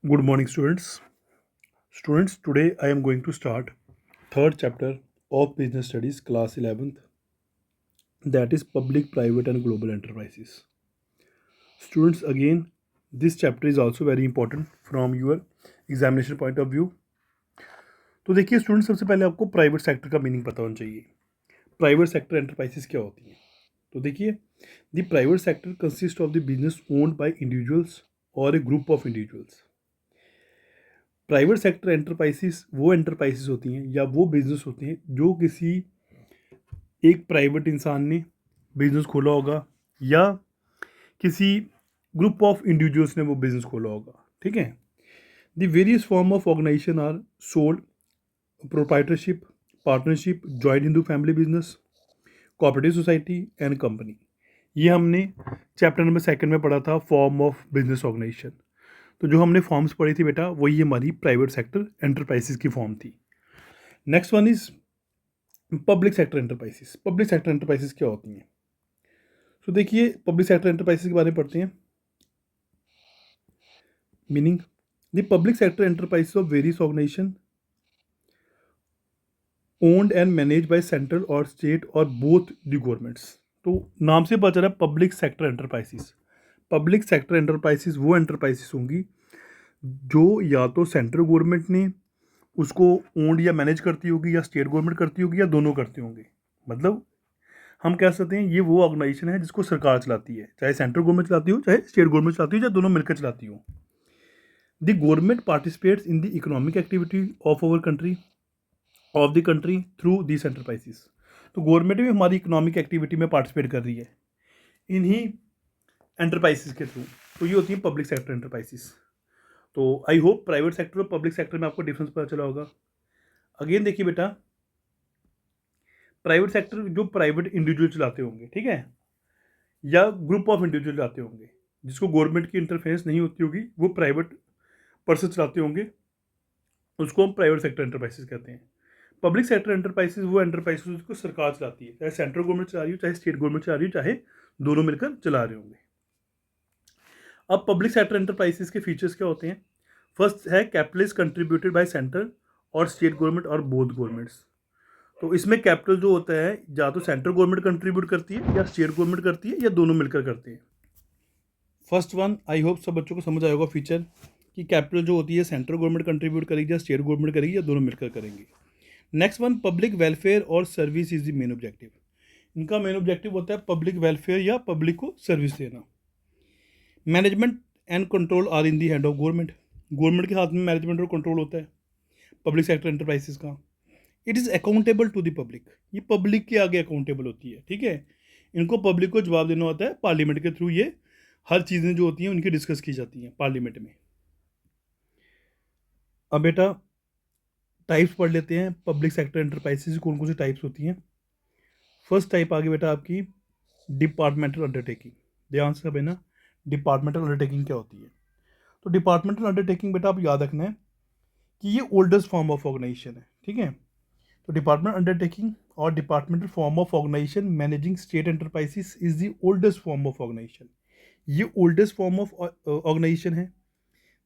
Good morning, students. Students, today I am going to start third chapter of Business Studies, class 11th, that is Public, Private and Global Enterprises. Students, again, this chapter is also very important from your examination point of view. तो देखिए student, सबसे पहले आपको private sector का meaning पता होना चाहिए। Private sector enterprises क्या होती हैं? तो देखिए, the private sector consist of the business owned by individuals और a group of individuals. Private sector enterprises वो एंटरप्राइजेस होती हैं या वो बिजनेस होते हैं जो किसी एक प्राइवेट इंसान ने बिजनेस खोला होगा या किसी ग्रुप ऑफ इंडिविजुअल्स ने वो बिजनेस खोला होगा। ठीक है। The various form of organization are sold, proprietorship, partnership, joint Hindu family business, cooperative society and company. ये हमने चैप्टर नंबर 2 में पढ़ा था, फॉर्म ऑफ बिजनेस ऑर्गेनाइजेशन। तो जो हमने फॉर्म्स पढ़ी थी बेटा, वही हमारी प्राइवेट सेक्टर एंटरप्राइजेस की फॉर्म थी। Next one is public sector enterprises. Public sector enterprises क्या होती हैं? तो देखिए, पब्लिक सेक्टर एंटरप्राइजेस के बारे में पढ़ते हैं। Meaning, the public sector enterprises of various organization owned and manage by central और स्टेट और बोथ द गवर्नमेंट्स। तो नाम से पता चला public sector enterprises. Public sector enterprises वो एंटरप्राइजेस होंगी जो या तो सेंट्रल गवर्नमेंट ने उसको ओन्ड या मैनेज करती होगी, या स्टेट गवर्नमेंट करती होगी, या दोनों करती होंगी। मतलब हम कह सकते हैं ये वो ऑर्गेनाइजेशन है जिसको सरकार चलाती है, चाहे सेंट्रल गवर्नमेंट चलाती हो, चाहे स्टेट गवर्नमेंट चलाती हो, चाहे दोनों मिलकर चलाती हो। The government participates in the economic activity of our country, of the country through this enterprises. तो गवर्नमेंट भी हमारी इकोनॉमिक एक्टिविटी में पार्टिसिपेट कर रही है इन्हीं एंटरप्राइजेस के थ्रू। तो ये होती है पब्लिक सेक्टर एंटरप्राइजेस। तो आई होप प्राइवेट सेक्टर और पब्लिक सेक्टर में आपको डिफरेंस पता चला होगा। अगेन देखिए बेटा, प्राइवेट सेक्टर जो प्राइवेट इंडिविजुअल चलाते होंगे, ठीक है, या ग्रुप ऑफ इंडिविजुअल चलाते होंगे जिसको गवर्नमेंट की इंटरफेरेंस नहीं होती होगी, वो प्राइवेट पर्सन चलाते होंगे, उसको हम प्राइवेट सेक्टर एंटरप्राइजेस कहते हैं। पब्लिक सेक्टर एंटरप्राइजेस वो एंटरप्राइजेस जिसको सरकार चलाती है, चाहे सेंट्रल गवर्नमेंट चला रही हो, चाहे स्टेट गवर्नमेंट चला रही हो, चाहे दोनों मिलकर चला रहे होंगे। अब पब्लिक सेक्टर एंटरप्राइजेस के फीचर्स क्या होते हैं? फर्स्ट है capital is contributed bye central और स्टेट गवर्नमेंट और बोथ गवर्नमेंट्स। तो इसमें कैपिटल जो होता है या तो सेंट्रल गवर्नमेंट कंट्रीब्यूट करती है या स्टेट गवर्नमेंट करती है या दोनों मिलकर करते हैं। फर्स्ट वन आई होप सब बच्चों को समझ आएगा फीचर कि कैपिटल जो होती है सेंट्रल गवर्नमेंट कंट्रीब्यूट करेगी या स्टेट गवर्नमेंट करेगी या दोनों मिलकर करेंगे। नेक्स्ट वन, पब्लिक वेलफेयर और service is the main objective. इनका मेन ऑब्जेक्टिव होता है पब्लिक वेलफेयर या पब्लिक को सर्विस देना। Management and control are in the hand of government. Government के हाथ में मैनेजमेंट और कंट्रोल होता है पब्लिक सेक्टर एंटरप्राइजेस का। It is accountable to the public. ये पब्लिक के आगे अकाउंटेबल होती है, ठीक है। इनको पब्लिक को जवाब देना होता है पार्लियामेंट के थ्रू। ये हर चीज़ें जो होती हैं उनकी डिस्कस की जाती हैं पार्लियामेंट में। अब बेटा टाइप्स पढ़ लेते हैं पब्लिक सेक्टर एंटरप्राइजेस कौन कौन सी टाइप्स होती हैं। फर्स्ट टाइप आ गई बेटा आपकी डिपार्टमेंटल अंडरटेकिंग। ध्यान से है ना, डिपार्टमेंटल अंडरटेकिंग क्या होती है? तो डिपार्टमेंटल अंडरटेकिंग बेटा आप याद रखना है कि ये ओल्डेस्ट फॉर्म ऑफ ऑर्गेनाइजेशन है, ठीक है। तो डिपार्टमेंट अंडरटेकिंग और departmental form of organization managing state enterprises is the oldest form of organization. ये ओल्डेस्ट फॉर्म ऑफ ऑर्गेनाइजेशन है।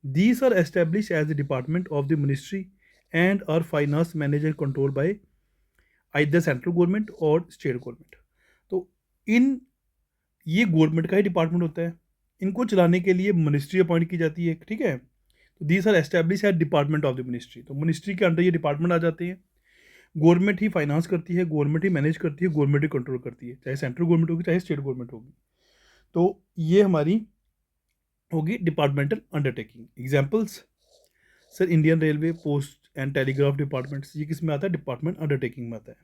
These are establish as the department of the ministry and are finance manage and control by either central government और state government. तो इन ये government का ही department होता है। इनको चलाने के लिए मिनिस्ट्री अपॉइंट की जाती है, ठीक है। तो these are establish as department of the ministry. तो मिनिस्ट्री के अंडर ये डिपार्टमेंट आ जाते हैं। गवर्नमेंट ही फाइनेंस करती है, गवर्नमेंट ही मैनेज करती है, गवर्नमेंट ही कंट्रोल करती है, चाहे सेंट्रल गवर्नमेंट होगी चाहे स्टेट गवर्नमेंट होगी। तो ये हमारी होगी departmental undertaking. Examples, sir Indian railway, post and telegraph departments, ये किस में आता है? डिपार्टमेंट अंडरटेकिंग में आता है।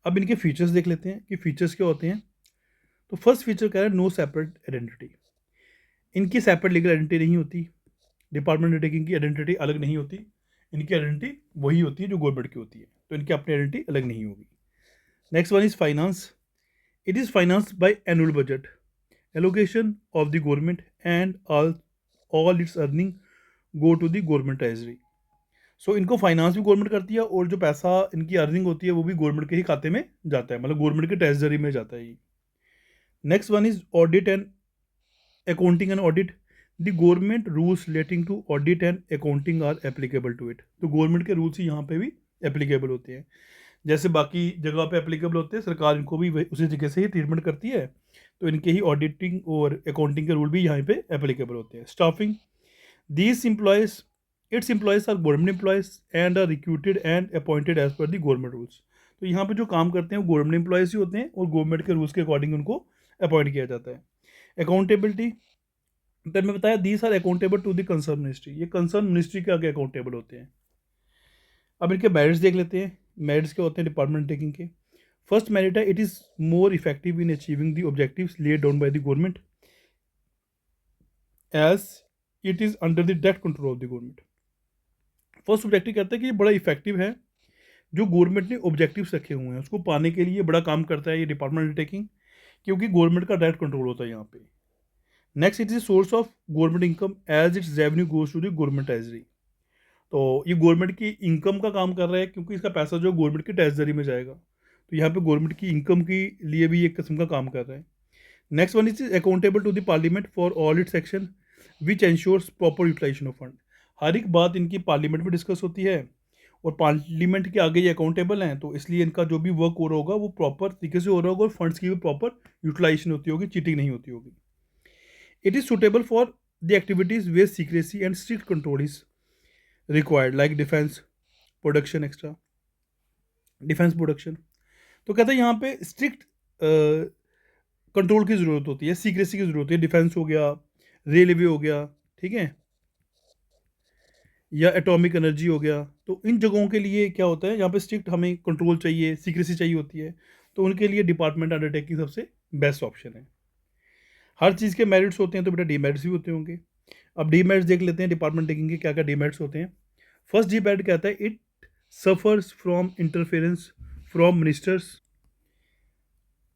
अब इनके फीचर्स देख लेते हैं कि फीचर्स क्या होते हैं। तो फर्स्ट फीचर क्या है? No separate identity. इनकी सेपरेट लीगल आइडेंटिटी नहीं होती। डिपार्टमेंट अंडरटेकिंग की आइडेंटिटी अलग नहीं होती। इनकी आइडेंटिटी वही होती है जो गवर्नमेंट की होती है, तो इनकी अपनी आइडेंटिटी अलग नहीं होगी। Next one is finance. It is financed by annual budget, allocation of the government and all its earning go to the government treasury. So इनको फाइनेंस भी गवर्नमेंट करती है और जो पैसा इनकी अर्निंग होती है वो भी गवर्नमेंट के ही खाते में जाता है, मतलब गवर्नमेंट के ट्रेजरी में जाता है ये। Next one is audit and accounting and audit. The government rules relating to audit and accounting are applicable to it. तो गवर्नमेंट के रूल्स ही यहाँ पे भी एप्लीकेबल होते हैं, जैसे बाकी जगह पे एप्लीकेबल होते हैं, सरकार इनको भी उसी तरीके से ही ट्रीटमेंट करती है, तो इनके ही ऑडिटिंग और अकाउंटिंग के रूल भी यहाँ पे एप्लीकेबल होते हैं। Staffing, these employees its employees are government employees and are recruited and appointed as per the government rules. तो यहाँ पे जो काम करते हैं वो गवर्नमेंट एम्प्लॉयज ही होते हैं और गवर्नमेंट के रूल्स के अकॉर्डिंग उनको अपॉइंट किया जाता है। अकाउंटेबिलिटी, तब मैं बताया these are accountable to the concern ministry, ये कंसर्न मिनिस्ट्री के आगे अकाउंटेबल होते हैं। अब इनके मेरिट्स देख लेते हैं। मेरिट्स क्या होते हैं डिपार्टमेंट टेकिंग के? फर्स्ट मेरिट है, it is more effective in achieving the objectives laid down by the government as it is under the direct control of the government. First objective कहता है कि ये बड़ा इफेक्टिव है, जो गवर्नमेंट ने ऑब्जेक्टिव्स रखे हुए हैं उसको पाने के लिए बड़ा काम करता है ये डिपार्टमेंट अंडरटेकिंग, क्योंकि गवर्नमेंट का डायरेक्ट कंट्रोल होता है यहाँ पे। Next, it is source of government income as its revenue goes to the government treasury. तो ये गवर्नमेंट की इनकम का काम कर रहा है, क्योंकि इसका पैसा जो गवर्नमेंट की ट्रेजरी में जाएगा, तो यहाँ पे गवर्नमेंट की इनकम के लिए भी एक किस्म का काम कर रहा है। Next one is accountable to the parliament for all its action which ensures proper utilisation of fund. हर एक बात इनकी पार्लियामेंट में डिस्कस होती है और पार्लियामेंट के आगे ये अकाउंटेबल हैं, तो इसलिए इनका जो भी वर्क हो रहा होगा वो प्रॉपर तरीके से हो रहा होगा और फंड्स की भी प्रॉपर यूटिलाइजेशन होती होगी, चीटिंग नहीं होती होगी। It is suitable for the activities where secrecy and strict control is required like defence production extra defence production. तो कहते हैं यहाँ पे स्ट्रिक्ट कंट्रोल की ज़रूरत होती है, सीक्रेसी की ज़रूरत है। डिफेंस हो गया, रेलवे हो गया, ठीक है, या एटॉमिक एनर्जी हो गया, तो इन जगहों के लिए क्या होता है, यहाँ पे स्ट्रिक्ट हमें कंट्रोल चाहिए, सीक्रेसी चाहिए होती है, तो उनके लिए डिपार्टमेंट अंडरटेकिंग सबसे बेस्ट ऑप्शन है। हर चीज़ के मेरिट्स होते हैं तो बेटा डीमेरिट्स भी होते होंगे। अब डीमेरिट्स देख लेते हैं डिपार्टमेंट टेकिंग के क्या क्या डीमेरिट्स होते हैं। फर्स्ट डीमेरिट कहता है it suffers from interference from ministers.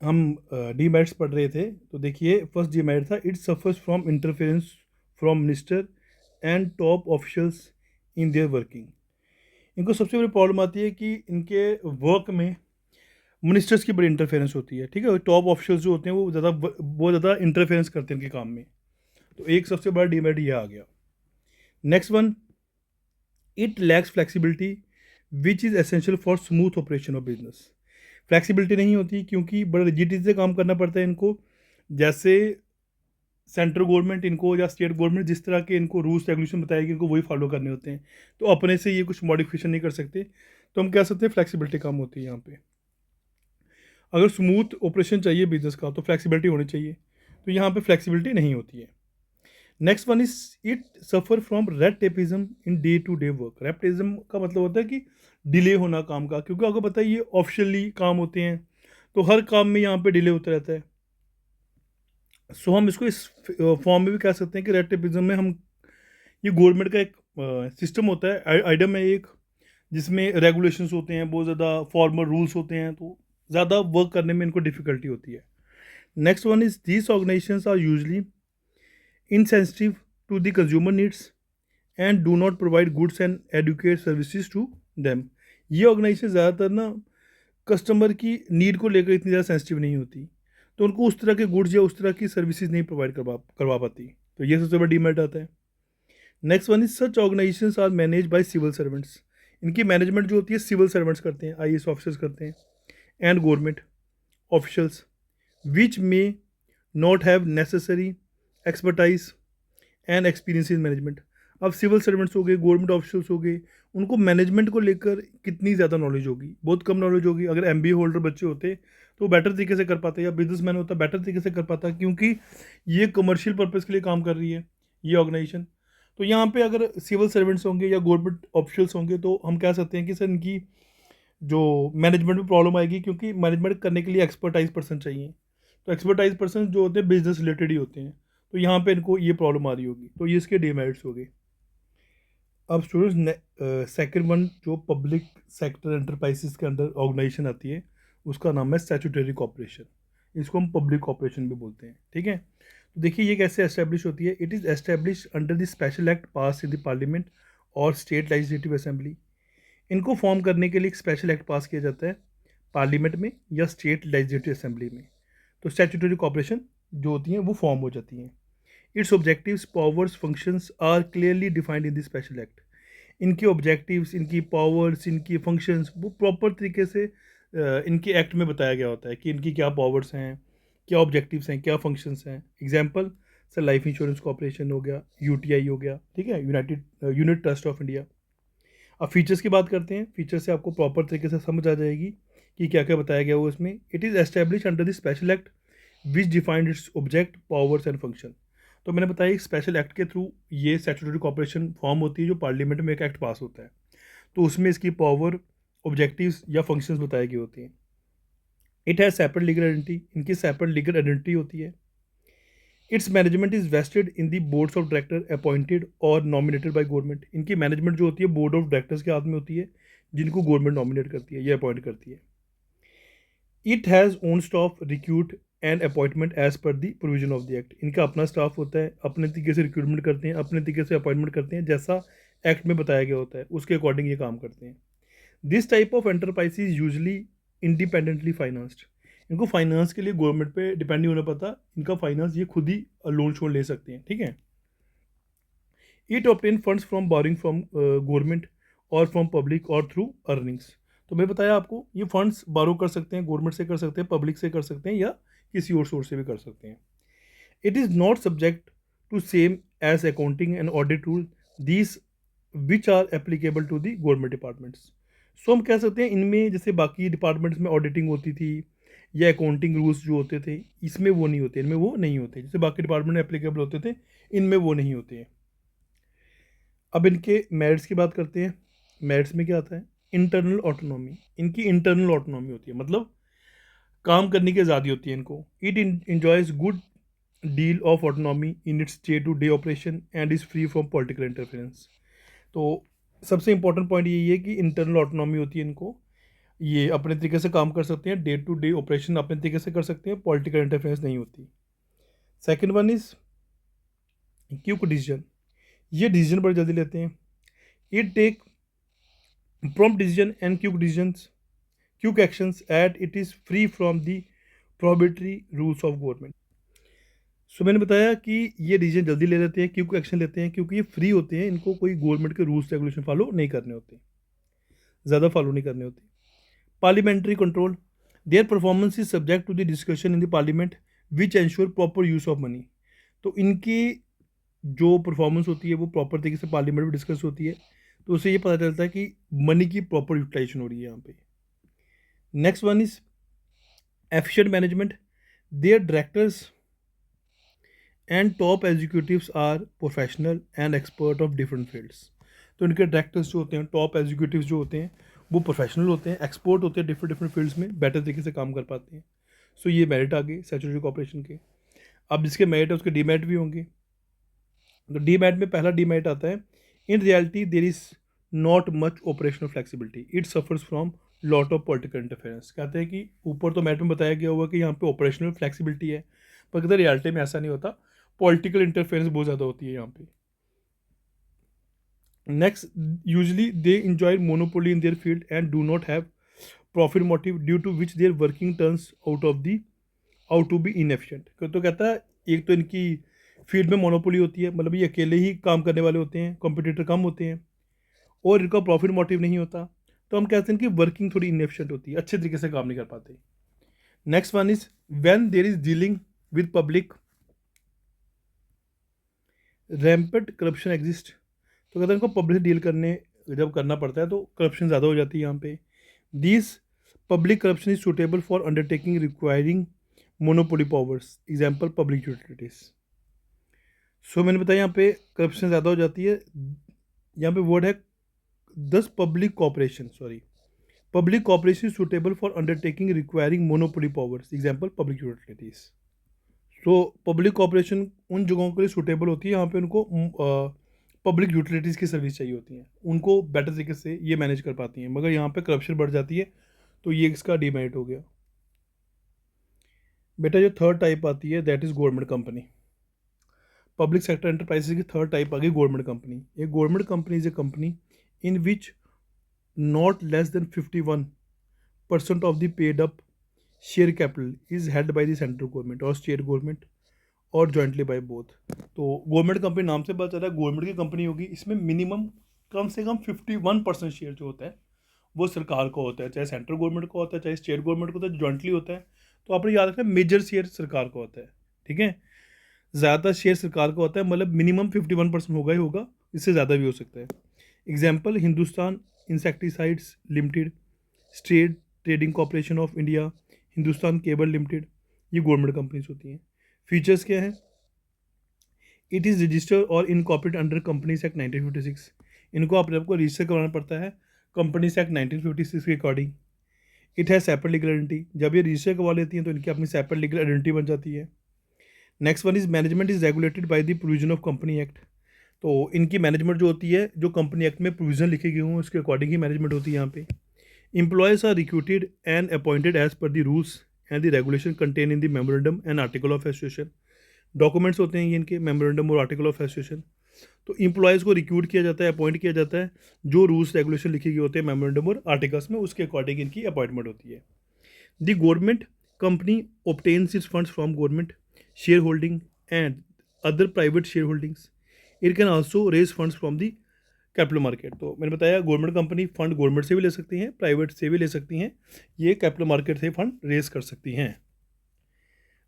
हम डीमेरिट्स पढ़ रहे थे, तो देखिए फर्स्ट डीमेरिट था it suffers from interference from minister and top officials in their working. इनको सबसे बड़ी प्रॉब्लम आती है कि इनके वर्क में मिनिस्टर्स की बड़ी इंटरफेरेंस होती है, ठीक है, टॉप ऑफिशियल्स जो होते हैं वो बहुत ज़्यादा इंटरफेरेंस करते हैं इनके काम में, तो एक सबसे बड़ा डीमेरिट ये आ गया। Next one, it lacks flexibility which is essential for smooth operation of business. Flexibility नहीं होती क्योंकि बड़े रिजिडिटी से काम करना पड़ता है इनको, जैसे सेंट्रल गवर्नमेंट इनको या स्टेट गवर्नमेंट जिस तरह के इनको रूल्स रेगुलेशन बताएगी इनको वही फॉलो करने होते हैं, तो अपने से ये कुछ मॉडिफिकेशन नहीं कर सकते, तो हम कह सकते हैं फ्लेक्सिबिलिटी कम होती है यहाँ पे। अगर स्मूथ ऑपरेशन चाहिए बिजनेस का तो फ्लेक्सिबिलिटी होनी चाहिए, तो यहाँ पे फ्लेक्सिबिलिटी नहीं होती है। Next one is it suffer from red tapism in day to day work. Red tapism का मतलब होता है कि डिले होना काम का, क्योंकि आपको पता है ये ऑफिशियली काम होते हैं, तो हर काम में यहाँ पे डिले होता रहता है। सो हम इसको इस फॉर्म में भी कह सकते हैं कि रेड टेपिज्म में हम ये गवर्नमेंट का एक सिस्टम होता है, आइटम है एक, जिसमें रेगुलेशंस होते हैं, बहुत ज़्यादा फॉर्मल रूल्स होते हैं, तो ज़्यादा वर्क करने में इनको डिफ़िकल्टी होती है। Next one is these organizations are usually insensitive to the consumer needs and do not provide goods and adequate services to them। ये ऑर्गेनाइजेशन ज़्यादातर ना कस्टमर की नीड को लेकर इतनी ज़्यादा सेंसिटिव नहीं होती, तो उनको उस तरह के गुड्स या उस तरह की सर्विसेज नहीं प्रोवाइड करवा पाती, तो ये सबसे बड़ा डीमेरिट आता है। Next one is such organizations are manage by civil servants. इनकी मैनेजमेंट जो होती है सिविल सर्वेंट्स करते हैं, IAS ऑफिसर्स करते हैं, and government officials which may not have necessary expertise and experience in management. अब सिविल सर्वेंट्स हो गए, गवर्नमेंट ऑफिशियल्स हो गए, उनको मैनेजमेंट को लेकर कितनी ज़्यादा नॉलेज होगी, बहुत कम नॉलेज होगी। अगर MBA होल्डर बच्चे होते तो बेटर तरीके से कर पाते, या बिजनेसमैन होता बेटर तरीके से कर पाता, क्योंकि ये कमर्शियल पर्पज़ के लिए काम कर रही है ये ऑर्गेनाइजेशन। तो यहाँ पे अगर सिविल सर्वेंट्स होंगे या गवर्नमेंट ऑफिशियल्स होंगे तो हम कह सकते हैं कि सर इनकी जो मैनेजमेंट में प्रॉब्लम आएगी, क्योंकि मैनेजमेंट करने के लिए एक्सपर्टाइज पर्सन चाहिए, तो एक्सपर्टाइज पर्सन जो होते हैं बिजनेस रिलेटेड ही होते हैं, तो यहाँ पे इनको ये प्रॉब्लम आ रही होगी, तो ये इसके डीमेरिट्स हो गए। अब स्टूडेंट्स सेकंड वन जो पब्लिक सेक्टर एंटरप्राइजेस के अंदर ऑर्गेनाइजेशन आती है उसका नाम है स्टैट्यूटरी कॉर्पोरेशन, इसको हम पब्लिक कॉर्पोरेशन भी बोलते हैं, ठीक है। तो देखिए ये कैसे एस्टेब्लिश होती है, it is establish under the special act pass in the parliament और स्टेट लेजिस्लेटिव असेंबली। इनको फॉर्म करने के लिए एक स्पेशल एक्ट पास किया जाता है पार्लियामेंट में या स्टेट लेजिस्लेटिव असेंबली में, तो स्टैट्यूटरी कॉर्पोरेशन जो होती हैं वो फॉर्म हो जाती हैं। Its objectives powers functions are clearly defined in the special act. इनके ऑब्जेक्टिव्स, इनकी पावर्स, इनकी फंक्शंस वो प्रॉपर तरीके से इनके एक्ट में बताया गया होता है कि इनकी क्या पावर्स हैं, क्या ऑब्जेक्टिव्स हैं, क्या फंक्शंस हैं। Example sir life insurance corporation हो गया, यूटीआई हो गया, ठीक है, United unit trust of India. अब फीचर्स की बात करते हैं। फीचर से आपको प्रॉपर तरीके से समझ आ जाएगी कि क्या क्या बताया गया हो इसमें। It is establish under the special act which defined its object powers and function. तो मैंने बताया एक स्पेशल एक्ट के थ्रू ये स्टैट्यूटरी कॉर्पोरेशन फॉर्म होती है, जो पार्लियामेंट में एक एक्ट पास होता है, तो उसमें इसकी पावर, ऑब्जेक्टिव्स या फंक्शंस बताए गए होते हैं। It has separate legal identity, इनकी सेपरेट लीगल आइडेंटिटी होती है। Its management is vested in the boards of director appointed और नॉमिनेटेड बाय गवर्नमेंट। इनकी मैनेजमेंट जो होती है बोर्ड ऑफ डायरेक्टर्स के हाथ में होती है, जिनको गवर्नमेंट नॉमिनेट करती है या अपॉइंट करती है। It has own staff recruit and appointment as per the provision of the act. इनका अपना स्टाफ होता है, अपने तरीके से रिक्रूटमेंट करते हैं, अपने तरीके से अपॉइंटमेंट करते हैं, जैसा एक्ट में बताया गया होता है उसके अकॉर्डिंग ये काम करते हैं। This type of enterprise is usually independently financed. इनको फाइनेंस के लिए गवर्नमेंट पे डिपेंड नहीं होना पड़ता, इनका फाइनेंस ये खुद ही लोन शोन ले सकते हैं, ठीक है। It obtain funds from boring from government और फ्रॉम पब्लिक और थ्रू अर्निंग्स। तो मैं बताया आपको ये फंड्स बारो कर सकते हैं, गवर्नमेंट से कर सकते हैं, पब्लिक से कर सकते हैं, या किसी और सोर्स से भी कर सकते हैं। It is not subject to same as accounting and audit rule these which are applicable to the government departments. So हम कह सकते हैं इनमें जैसे बाकी डिपार्टमेंट्स में ऑडिटिंग होती थी या अकाउंटिंग रूल्स जो होते थे, इसमें वो नहीं होते, इनमें वो नहीं होते। जैसे बाकी डिपार्टमेंट में एप्लीकेबल होते थे, इनमें वो नहीं होते हैं। अब इनके मेरिट्स की बात करते हैं। मेरिट्स में क्या आता है? Internal autonomy. इनकी इंटरनल ऑटोनॉमी होती है, मतलब काम करने की आज़ादी होती है इनको। It enjoys good deal of autonomy in its day to day operation and is free from political interference. तो सबसे इंपॉर्टेंट पॉइंट यही है कि इंटरनल ऑटोनॉमी होती है इनको, ये अपने तरीके से काम कर सकते हैं, डे टू डे ऑपरेशन अपने तरीके से कर सकते हैं, पॉलिटिकल इंटरफेरेंस नहीं होती। Second one is quick decision. ये डिसीजन बड़े जल्दी लेते हैं। It take prompt decision and quick actions at it is free from the prohibitory rules of government. So मैंने बताया कि ये डिसीजन जल्दी ले लेते हैं, क्विक एक्शन लेते हैं, क्योंकि ये फ्री होते हैं, इनको कोई गवर्नमेंट के रूल्स रेगुलेशन फॉलो नहीं करने होते, ज़्यादा फॉलो नहीं करने होते। Parliamentary control, their performance is subject to the discussion in the parliament which ensure proper use of money. तो इनकी जो परफॉर्मेंस होती है वो प्रॉपर तरीके से पार्लियामेंट में डिस्कस होती है, तो उससे ये पता चलता है कि मनी की प्रॉपर यूटिलाइजेशन हो रही है यहाँ पे। Next one is efficient management. Their directors and top executives are professional and expert of different fields. तो इनके डायरेक्टर्स जो होते हैं, टॉप एग्जीक्यूटिव्स जो होते हैं, वो प्रोफेशनल होते हैं, एक्सपर्ट होते हैं, डिफरेंट डिफरेंट फील्ड्स में बेटर तरीके से काम कर पाते हैं। सो ये मेरिट आ गए स्टैट्यूटरी कॉर्पोरेशन के। अब जिसके मेरिट है उसके डीमेरिट भी होंगे। तो डीमेरिट में पहला डीमेरिट आता है, in reality there is not much operational flexibility, it suffers from lot of political interference. कहते हैं कि ऊपर तो मेरिट में बताया गया हुआ कि यहाँ पे ऑपरेशनल फ्लेक्सिबिलिटी है, पर कहते हैं रियलिटी में ऐसा नहीं होता, पॉलिटिकल इंटरफेरेंस बहुत ज़्यादा होती है यहाँ पे। Next, usually they enjoy monopoly in their field and do not have profit motive due to which their working turns out to be inefficient. तो कहता है एक तो इनकी फील्ड में मोनोपोली होती है, मतलब ये अकेले ही काम करने वाले होते हैं, कॉम्पिटिटर कम होते हैं, और इनका प्रॉफिट मोटिव नहीं होता, तो हम कहते हैं कि वर्किंग थोड़ी इनएफिशिएंट होती है, अच्छे तरीके से काम नहीं कर पाते। Next one is when there is dealing with public rampant corruption exist. तो कहते हैं इनको पब्लिक डील करने जब करना पड़ता है तो करप्शन ज़्यादा हो जाती है यहाँ पे। This public corruption is suitable for undertaking requiring monopoly powers, example public utilities. So मैंने बताया यहाँ पे करप्शन ज़्यादा हो जाती है। यहाँ पे वर्ड है public corporation suitable for undertaking requiring monopoly powers, example public utilities. So public corporation उन जगहों के लिए सूटेबल होती है यहाँ पे उनको पब्लिक यूटिलिटीज़ की सर्विस चाहिए होती हैं, उनको बेटर तरीके से ये मैनेज कर पाती हैं, मगर यहाँ पे करप्शन बढ़ जाती है, तो ये इसका डीमेरिट हो गया। बेटा जो थर्ड टाइप आती है that is government company. Public sector enterprises की थर्ड टाइप आ गई government company. A government company is a company in which not less than 51% of the paid up share capital is held by the central government और state government और jointly by both. तो government company नाम से पता चला government की company होगी, इसमें मिनिमम कम से कम 51% शेयर जो होता है वो सरकार को होता है, चाहे सेंट्रल गवर्नमेंट को होता है, चाहे स्टेट गवर्नमेंट को होता है, जॉइंटली होता है। तो आपने याद रखना मेजर शेयर सरकार को होता है, ठीक है। ज़्यादा शेयर सरकार का होता है, मतलब मिनिमम 51% होगा ही होगा, इससे ज़्यादा भी हो सकता है। Example Hindustan insecticides limited, state trading corporation of India, Hindustan cable limited, ये गवर्नमेंट कंपनीज होती हैं। फीचर्स क्या हैं? इट इज़ रजिस्टर्ड और इनकॉर्पोरेट अंडर कंपनीज एक्ट 1956। इनको अपने आप को रजिस्टर करवाना पड़ता है कंपनीज एक्ट 1956 के according. It has separate legal identity, जब ये रजिस्टर करवा लेती हैं तो इनकी अपनी सेपरेट लीगल आइडेंटिटी बन जाती है। Next one is management is regulated by the provision of company act. तो इनकी मैनेजमेंट जो होती है, जो कंपनी एक्ट में प्रोविजन लिखे गए हों उसके अकॉर्डिंग ही मैनेजमेंट होती है यहाँ पे। Employees are recruited and appointed as per the rules and the regulation contain in the memorandum and article of association. Documents होते हैं ये इनके, मेमोरेंडम और आर्टिकल ऑफ एसोसिएशन। तो एम्प्लॉयज़ को रिक्रूट किया जाता है, अपॉइंट किया जाता है, जो रूल्स रेगुलेशन लिखे गए होते हैं मेमोरेंडम और आर्टिकल्स में, उसके अकॉर्डिंग इनकी अपॉइंटमेंट होती है। The government company obtains its funds from government shareholding and other private shareholdings. It can also raise funds from the capital market. तो मैंने बताया गवर्नमेंट कंपनी फंड गवर्नमेंट से भी ले सकती हैं, प्राइवेट से भी ले सकती हैं, ये कैपिटल मार्केट से फंड रेज कर सकती हैं।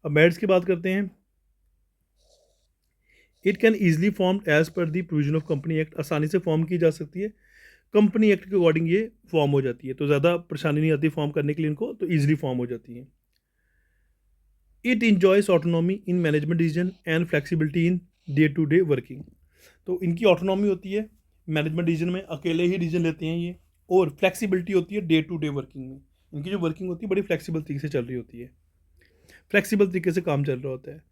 अब मेरिट्स की बात करते हैं। It can easily form as per the provision of company act, आसानी से फॉर्म की जा सकती है, कंपनी एक्ट के अकॉर्डिंग ये फॉर्म हो जाती है, तो ज़्यादा परेशानी नहीं आती फॉर्म करने के लिए इनको, तो ईजिली फॉर्म हो जाती है। It enjoys autonomy in management decision and flexibility in day to day working. तो इनकी ऑटोनॉमी होती है मैनेजमेंट डिसीजन में, अकेले ही डिसीजन लेते हैं ये, और फ्लेक्सिबिलिटी होती है डे टू डे वर्किंग में। इनकी जो वर्किंग होती है बड़ी फ्लेक्सिबल तरीके से चल रही होती है, फ्लेक्सिबल तरीके से काम चल रहा होता है।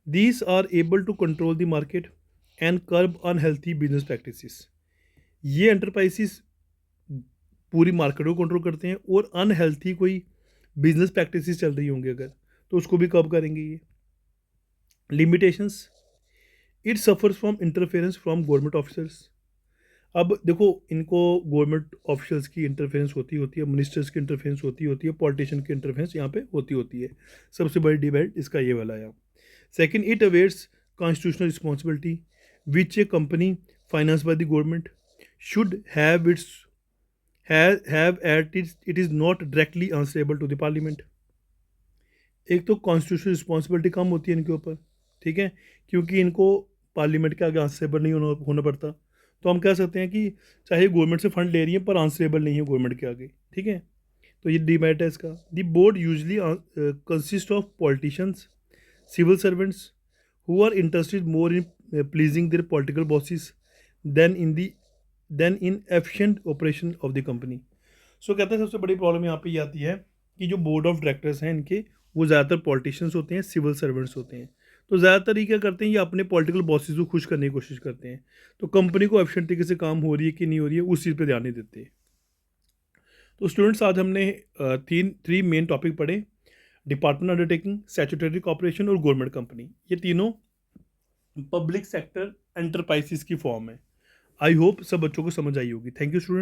These are able to control the market and curb unhealthy business practices. ये एंटरप्राइजेस पूरी मार्केट को कंट्रोल करते हैं, और अनहेल्थी कोई बिजनेस प्रैक्टिसेस चल रही होंगी अगर, तो उसको भी कब करेंगे ये। Limitations, it suffers from interference from government officers. अब देखो इनको गवर्नमेंट ऑफिशियल्स की इंटरफेरेंस होती है, मिनिस्टर्स की इंटरफेरेंस होती है, पॉलिटिशियन की इंटरफेरेंस यहाँ पे होती है। सबसे बड़ी डिबेट इसका ये वाला है। Second, it awares constitutional responsibility which a company finance by the government should have its have at it is not directly answerable to the parliament. एक तो कॉन्स्टिट्यूशनल रिस्पॉन्सिबिलिटी कम होती है इनके ऊपर, ठीक है, क्योंकि इनको पार्लियामेंट के आगे आंसरेबल नहीं होना पड़ता। तो हम कह सकते हैं कि चाहे गवर्नमेंट से फंड ले रही है पर आंसरेबल नहीं है गवर्नमेंट के आगे, ठीक है। तो ये डीमेरिट है इसका। The board usually consist of politicians, civil servants who are interested more in pleasing their political bosses than in efficient operation of the company. So कहते हैं सबसे बड़ी प्रॉब्लम यहाँ पे ये आती है कि जो बोर्ड ऑफ डायरेक्टर्स हैं इनके, वो ज़्यादातर पॉलिटिशियंस होते हैं, सिविल सर्वेंट्स होते हैं। तो ज़्यादातर ये क्या करते हैं, ये अपने पॉलिटिकल बॉसेस को खुश करने की कोशिश करते हैं, तो कंपनी को एफिशिएंट तरीके से काम हो रही है कि नहीं हो रही है उस चीज़ पे ध्यान नहीं देते। तो स्टूडेंट्स आज हमने थ्री मेन टॉपिक पढ़े, डिपार्टमेंट अंडरटेकिंग, स्टैट्यूटरी कॉर्पोरेशन और गवर्नमेंट कंपनी। ये तीनों पब्लिक सेक्टर एंटरप्राइजेस की फॉर्म है। आई होप सब बच्चों को समझ आई होगी। Thank you student.